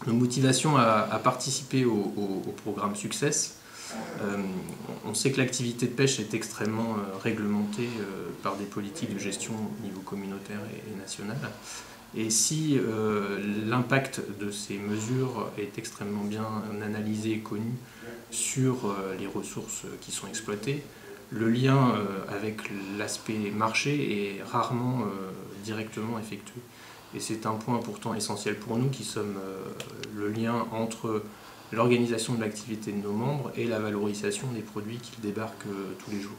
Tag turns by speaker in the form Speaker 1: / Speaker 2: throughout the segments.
Speaker 1: Nos motivations à participer au programme Success. On sait que l'activité de pêche est extrêmement réglementée par des politiques de gestion au niveau communautaire et national. Et si l'impact de ces mesures est extrêmement bien analysé et connu sur les ressources qui sont exploitées, le lien avec l'aspect marché est rarement directement effectué. Et c'est un point pourtant essentiel pour nous qui sommes le lien entre l'organisation de l'activité de nos membres et la valorisation des produits qu'ils débarquent tous les jours.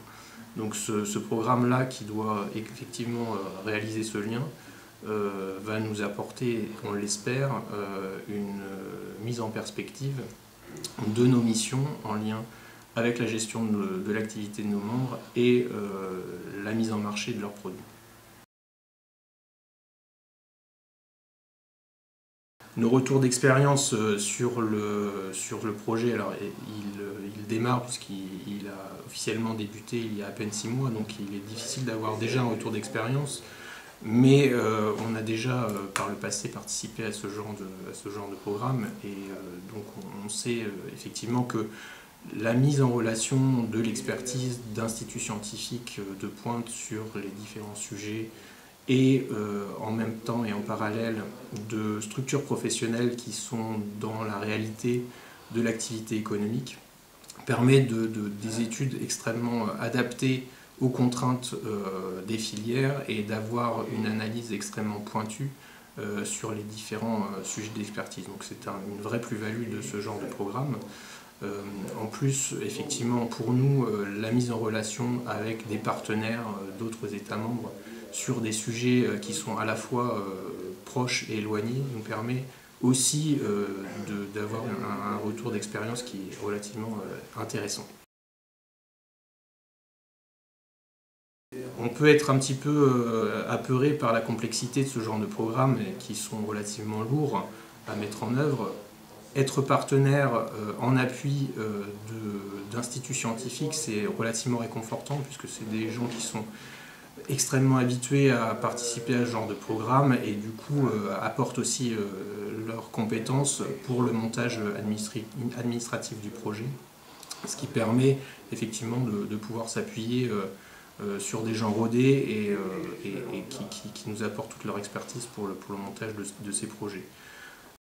Speaker 1: Donc ce programme-là qui doit effectivement réaliser ce lien va nous apporter, on l'espère, une mise en perspective de nos missions en lien avec la gestion de l'activité de nos membres et la mise en marché de leurs produits. Nos retours d'expérience sur le projet, alors il démarre puisqu'il a officiellement débuté il y a à peine 6 mois, donc il est difficile d'avoir déjà un retour d'expérience, mais on a déjà par le passé participé à ce genre de programme, et donc on sait effectivement que la mise en relation de l'expertise d'instituts scientifiques de pointe sur les différents sujets et en même temps et en parallèle de structures professionnelles qui sont dans la réalité de l'activité économique permet des études extrêmement adaptées aux contraintes des filières et d'avoir une analyse extrêmement pointue sur les différents sujets d'expertise. Donc c'est une vraie plus-value de ce genre de programme. En plus, effectivement, pour nous, la mise en relation avec des partenaires d'autres États membres sur des sujets qui sont à la fois proches et éloignés nous permet aussi d'avoir un retour d'expérience qui est relativement intéressant. On peut être un petit peu apeuré par la complexité de ce genre de programmes qui sont relativement lourds à mettre en œuvre. Être partenaire en appui d'instituts scientifiques, c'est relativement réconfortant puisque c'est des gens qui sont extrêmement habitués à participer à ce genre de programme et du coup apportent aussi leurs compétences pour le montage administratif du projet, ce qui permet effectivement de pouvoir s'appuyer sur des gens rodés et qui nous apportent toute leur expertise pour le montage de ces projets.